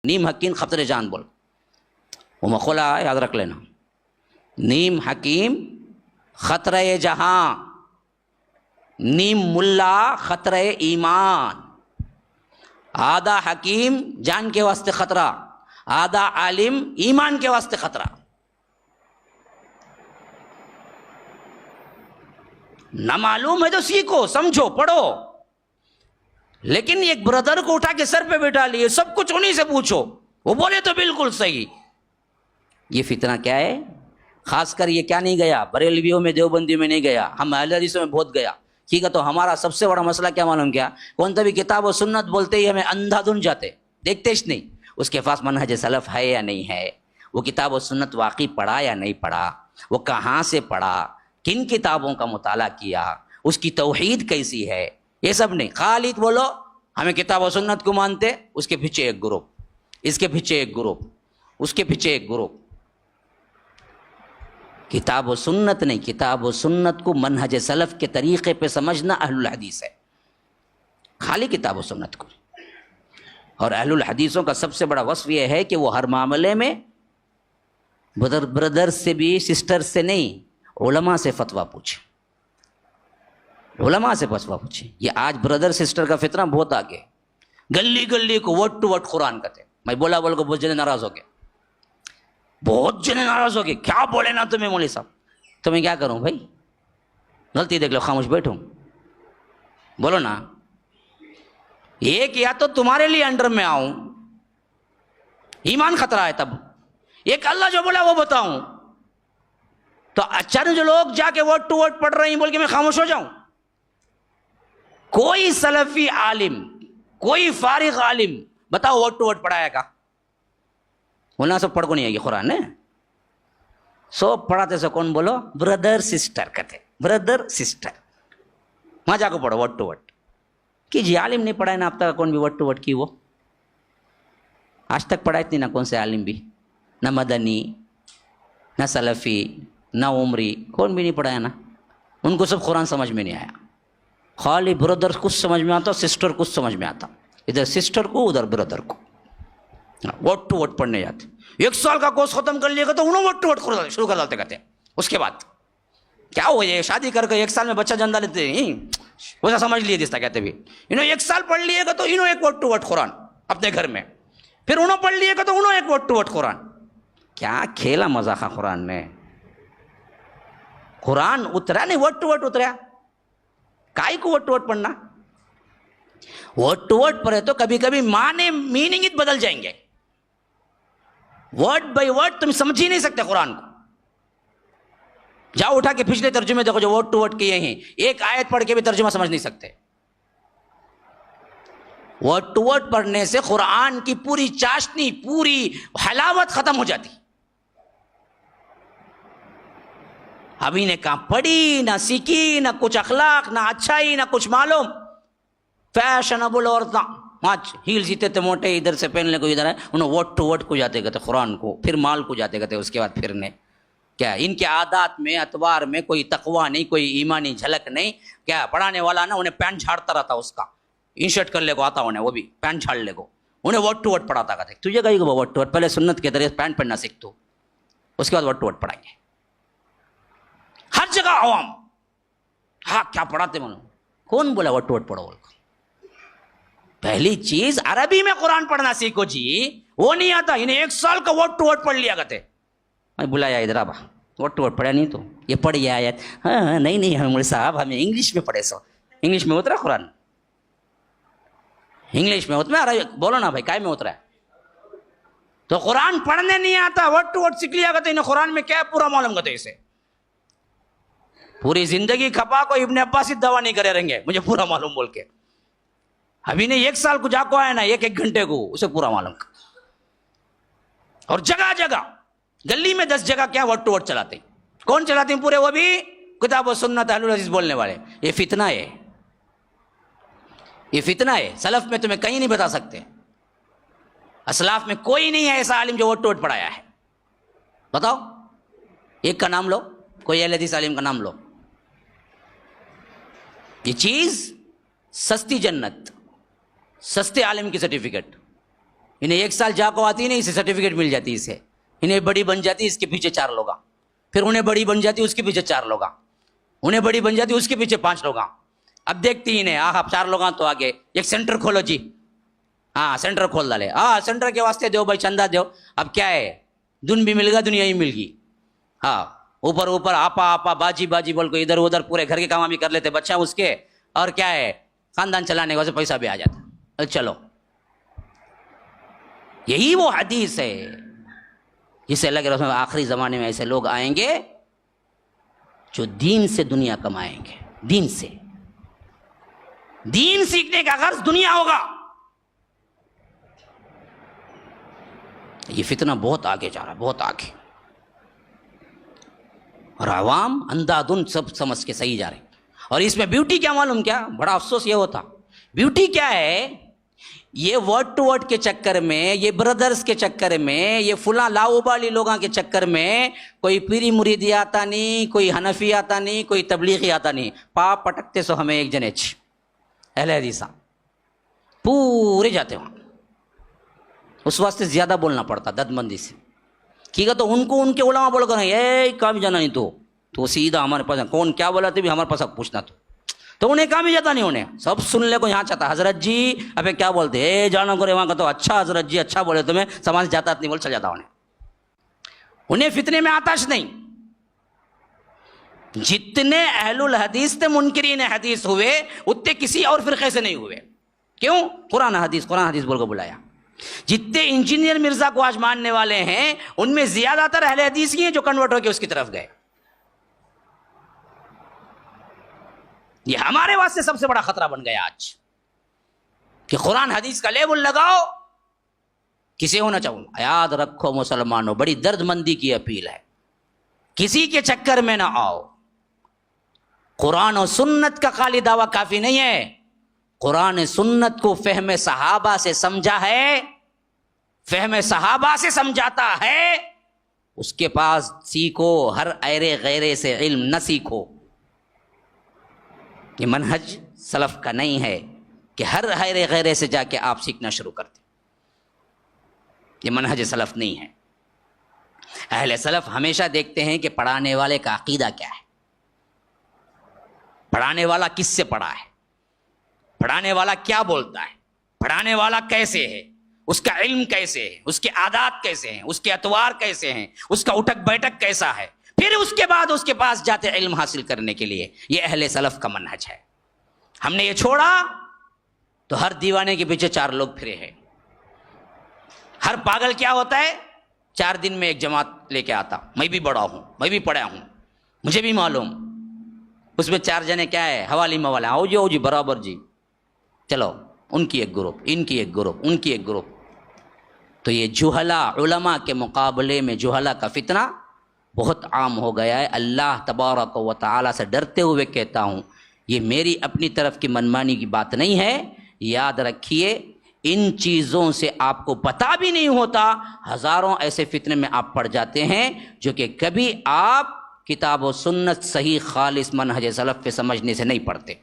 نیم حکیم خطر جان بول، وہ مقولہ یاد رکھ لینا، نیم حکیم خطرہ جہاں، نیم ملا خطرہ ایمان، آدھا حکیم جان کے واسطے خطرہ، آدھا عالم ایمان کے واسطے خطرہ۔ نہ معلوم ہے تو سیکھو، سمجھو، پڑھو، لیکن ایک بردر کو اٹھا کے سر پہ بٹھا لیے، سب کچھ انہی سے پوچھو، وہ بولے تو بالکل صحیح۔ یہ فتنہ کیا ہے؟ خاص کر یہ کیا نہیں گیا، بریلویوں میں دیوبندیوں میں نہیں گیا، ہم اہل حدیثوں میں بہت گیا۔ ٹھیک ہے، تو ہمارا سب سے بڑا مسئلہ کیا معلوم کیا؟ کون سا بھی کتاب و سنت بولتے ہی ہمیں اندھا دھن جاتے، دیکھتے ہی نہیں اس کے پاس منہج سلف ہے یا نہیں ہے، وہ کتاب و سنت واقعی پڑھا یا نہیں پڑھا، وہ کہاں سے پڑھا، کن کتابوں کا مطالعہ کیا، اس کی توحید کیسی ہے، یہ سب نہیں۔ خالی بولو ہمیں کتاب و سنت کو مانتے، اس کے پیچھے ایک گروپ، اس کے پیچھے ایک گروپ، اس کے پیچھے ایک گروپ۔ کتاب و سنت نہیں، کتاب و سنت کو منہج سلف کے طریقے پہ سمجھنا اہل الحدیث ہے، خالی کتاب و سنت کو۔ اور اہل الحدیثوں کا سب سے بڑا وصف یہ ہے کہ وہ ہر معاملے میں بردر سے بھی، سسٹر سے نہیں، علماء سے فتویٰ پوچھیں، علماء سے فتویٰ پوچھیں۔ یہ آج بردر سسٹر کا فتنہ بہت آگے، گلی گلی کو وٹ ٹو وٹ قرآن کہتے ہیں۔ میں بولا بول کو بہت جنے ناراض ہو گئے، بہت جنے ناراض ہو گئے، کیا بولے نا تمہیں مولوی صاحب، تو میں کیا کروں بھائی، غلطی دیکھ لو، خاموش بیٹھوں، بولو نا۔ ایک یا تو تمہارے لیے انڈر میں آؤں، ایمان خطرہ ہے تب، ایک اللہ جو بولا وہ بتاؤں، تو اچانک جو لوگ جا کے ووٹ ٹو ووٹ پڑھ رہے ہیں بول کے میں خاموش ہو جاؤں؟ کوئی سلفی عالم، کوئی فارغ عالم بتاؤ ووٹ ٹو ووٹ پڑھایا کا؟ مولانا سب پڑھ کو نہیں آئے گی قرآن نے، سو پڑھاتے سو کون بولو؟ بردر سسٹر کہتے، بردر سسٹر، وہاں جا کو پڑھو ووٹ ٹو ووٹ کی جی۔ عالم نہیں پڑھائے نا اب تک کون بھی ووٹ ٹو ووٹ کی، وہ آج تک پڑھائے تھی نا کون سے عالم بھی، نہ مدنی، نہ سلفی، نہ عمری، کون بھی نہیں پڑھایا نا، ان کو سب قرآن سمجھ میں نہیں آیا، خالی بردر کچھ سمجھ میں آتا، سسٹر کچھ سمجھ میں آتا، ادھر سسٹر کو ادھر بردر کو، ووٹ ٹو ووٹ پڑھنے جاتے۔ 1 سال کا کورس ختم کر لیا گا تو انہوں ووٹ ٹو ووٹ شروع کر ڈالتے کہتے ہیں، اس کے بعد کیا ہو یہ شادی کر کے 1 سال میں بچہ جندا لیتے ہیں، ویسا سمجھ لیے جس طرح کہتے بھی، انہوں 1 سال پڑھ لیے گا تو انہوں ایک ووٹ ٹو ووٹ قرآن اپنے گھر میں، پھر انہوں پڑھ لیے گا تو انہوں ایک ووٹ ٹو ووٹ قرآن۔ کیا کھیلا مذاقہ قرآن نے؟ قرآن اترا نہیں، ووٹ ٹو ووٹ اترا، کائی کو ووٹ ٹو ووٹ پڑھنا؟ ووٹ ٹو ووٹ پڑھے تو کبھی کبھی معنی میننگ ہی بدل جائیں گے، ورڈ بائی ورڈ تم سمجھ ہی نہیں سکتے قرآن کو۔ جاؤ اٹھا کے پچھلے ترجمے دیکھو جو ووٹ ٹو ووٹ کیے ہیں، ایک آیت پڑھ کے بھی ترجمہ سمجھ نہیں سکتے۔ ورڈ ٹو ورڈ پڑھنے سے قرآن کی پوری چاشنی، پوری حلاوت ختم ہو جاتی۔ ابھی نے کہاں پڑھی، نہ سیکھی، نہ کچھ اخلاق، نہ اچھائی، نہ کچھ معلوم، فیشنبل عورتیں ہیل جیتے تھے موٹے، ادھر سے پہننے کو ادھر ہے، انہوں ووٹ ٹو ووٹ کو جاتے کہتے قرآن کو، پھر مال کو جاتے کہتے، اس کے بعد پھرنے کیا ان کے عادات میں، اتوار میں کوئی تقوی نہیں، کوئی ایمانی جھلک نہیں۔ کیا پڑھانے والا نا انہیں پینٹ جھاڑتا رہتا، اس کا انشرٹ کر لے کو آتا انہیں، وہ بھی پینٹ جھاڑ لے کو، انہیں ووٹ ٹو ووٹ پڑھاتا کہتے۔ تجھے کہیں گے ووٹ ٹو ووٹ، پہلے سنت کے ذریعے پینٹ پہننا سیکھ تو، اس کے بعد ووٹ ٹو ووٹ پڑھائیں گے۔ ہر جگہ عوام، ہاں کیا پڑھاتے منو، کون بولا ووٹ ٹو ووٹ پڑھو؟ پہلی چیز عربی میں قرآن پڑھنا سیکھو جی، وہ نہیں آتا، انہیں 1 سال کا ووٹ ٹو ووٹ پڑھ لیا کرتے۔ میں بلایا ادھر آبا، ووٹ ٹو ووٹ پڑھا نہیں تو یہ پڑھ گیا آیت، ہاں نہیں ہم صاحب ہمیں انگلش میں پڑھے، سو انگلش میں اترا قرآن، انگلش میں اترا، بولو نا بھائی کائے میں اترا ہے؟ تو قرآن پڑھنے نہیں آتا، ووٹ ٹو ووٹ سیکھ لیا کرتے، انہیں قرآن میں کیا پورا معلوم کرتے، اسے پوری زندگی کھپا کو ابن عباس ہی دعویٰ نہیں کرے رہیں گے مجھے پورا معلوم بول کے، ابھی نے 1 سال کو جا کو آیا نا، 1 گھنٹے کو اسے پورا معلوم۔ اور جگہ جگہ گلی میں 10 جگہ کیا ووٹ ٹو ووٹ چلاتے ہیں، کون چلاتے ہیں پورے؟ وہ بھی کتاب و سنت اہل الحدیث بولنے والے۔ یہ فتنہ ہے، یہ فتنہ ہے، سلف میں تمہیں کہیں نہیں بتا سکتے، اسلاف میں کوئی نہیں ہے ایسا عالم جو ووٹ ٹو ووٹ پڑھایا ہے، بتاؤ ایک کا نام لو، کوئی اہل حدیث عالم کا نام لو۔ یہ چیز سستی جنت، سستے عالم کی سرٹیفکیٹ، انہیں 1 سال جا کو آتی نہیں، اسے سرٹیفکیٹ مل جاتی، اسے انہیں بڑی بن جاتی، اس کے پیچھے 4 لوگ، پھر انہیں بڑی بن جاتی، اس کے پیچھے 4 لوگ، انہیں بڑی بن جاتی، اس کے پیچھے 5 لوگ۔ اب دیکھتی انہیں آپ 4 لوگ تو آگے ایک سینٹر کھولو جی، ہاں سینٹر کھول ڈالے، ہاں سینٹر کے واسطے دیو بھائی، چندہ دیو۔ اب کیا ہے، دن بھی مل گا، دنیا ہی مل گئی، ہاں اوپر اوپر آپا باجی بول کو ادھر ادھر پورے گھر کے کام بھی کر لیتے بچہ اس کے، اور کیا ہے خاندان چلانے کے واسطے پیسہ بھی آ جاتا۔ چلو یہی وہ حدیث ہے جسے اللہ کے رسول آخری زمانے میں ایسے لوگ آئیں گے جو دین سے دنیا کمائیں گے، دین سے، دین سیکھنے کا غرض دنیا ہوگا۔ یہ فتنہ بہت آگے جا رہا ہے، بہت آگے، اور عوام اندھا دھند سب سمجھ کے صحیح جا رہے ہیں۔ اور اس میں بیوٹی کیا معلوم، کیا بڑا افسوس یہ ہوتا، بیوٹی کیا ہے، یہ ورڈ ٹو ورڈ کے چکر میں، یہ بردرز کے چکر میں، یہ فلاں لاؤبالی لوگاں کے چکر میں کوئی پیری مریدی آتا نہیں، کوئی حنفی آتا نہیں، کوئی تبلیغی آتا نہیں، پاپ پٹکتے سو ہمیں ایک جنے اہل حدیثاں پورے جاتے وہاں۔ اس واسطے زیادہ بولنا پڑتا دد مندی سے، ٹھیک ہے، تو ان کو ان کے علماء بول کر کام جانا نہیں، تو سیدھا ہمارے پاس کون کیا بولا تو بھی ہمارے پاس پوچھنا، تو انہیں کام ہی جاتا نہیں، انہیں سب سننے کو یہاں چاہتا، حضرت جی ابے کیا بولتے، جانا کرے وہاں کا، تو اچھا حضرت جی اچھا بولے تمہیں سمجھ جاتا نہیں، بول چل جاتا انہیں فتنے میں آتش نہیں۔ جتنے اہل الحدیث تھے منکرین حدیث ہوئے اتنے کسی اور فرقے سے نہیں ہوئے، کیوں؟ قرآن حدیث بول کو بلایا۔ جتنے انجینئر مرزا کو آج ماننے والے ہیں ان میں زیادہ تر اہل حدیث ہی ہیں جو کنورٹ ہو کے اس کی طرف گئے۔ یہ ہمارے واسطے سب سے بڑا خطرہ بن گیا آج کہ قرآن حدیث کا لیبل لگاؤ، کسی ہونا چاہوں۔ یاد رکھو مسلمانوں، بڑی درد مندی کی اپیل ہے، کسی کے چکر میں نہ آؤ۔ قرآن و سنت کا خالی دعویٰ کافی نہیں ہے، قرآن سنت کو فہم صحابہ سے سمجھا ہے، فہم صحابہ سے سمجھاتا ہے، اس کے پاس سیکھو، ہر ایرے غیرے سے علم نہ سیکھو۔ یہ منہج سلف کا نہیں ہے کہ ہر ایرے غیرے سے جا کے آپ سیکھنا شروع کرتے، یہ منہج سلف نہیں ہے۔ اہل سلف ہمیشہ دیکھتے ہیں کہ پڑھانے والے کا عقیدہ کیا ہے، پڑھانے والا کس سے پڑھا ہے، پڑھانے والا کیا بولتا ہے، پڑھانے والا کیسے ہے، اس کا علم کیسے ہے، اس کے عادات کیسے ہیں، اس کے اطوار کیسے ہیں، اس کا اٹھک بیٹھک کیسا ہے، پھر اس کے بعد اس کے پاس جاتے علم حاصل کرنے کے لیے۔ یہ اہل سلف کا منہج ہے۔ ہم نے یہ چھوڑا تو ہر دیوانے کے پیچھے 4 لوگ پھرے ہیں۔ ہر پاگل کیا ہوتا ہے، 4 دن میں ایک جماعت لے کے آتا، میں بھی بڑا ہوں، میں بھی پڑھا ہوں، مجھے بھی معلوم، اس میں 4 جنے کیا ہے، حوالی موالے، آؤ جی برابر جی، چلو ان کی ایک گروپ، ان کی ایک گروپ، ان کی ایک گروپ۔ تو یہ جہلا علماء کے مقابلے میں جہلا کا فتنہ بہت عام ہو گیا ہے۔ اللہ تبارک و تعالی سے ڈرتے ہوئے کہتا ہوں، یہ میری اپنی طرف کی منمانی کی بات نہیں ہے، یاد رکھیے ان چیزوں سے آپ کو پتہ بھی نہیں ہوتا، ہزاروں ایسے فتنے میں آپ پڑ جاتے ہیں جو کہ کبھی آپ کتاب و سنت صحیح خالص منہج سلف پہ سمجھنے سے نہیں پڑھتے۔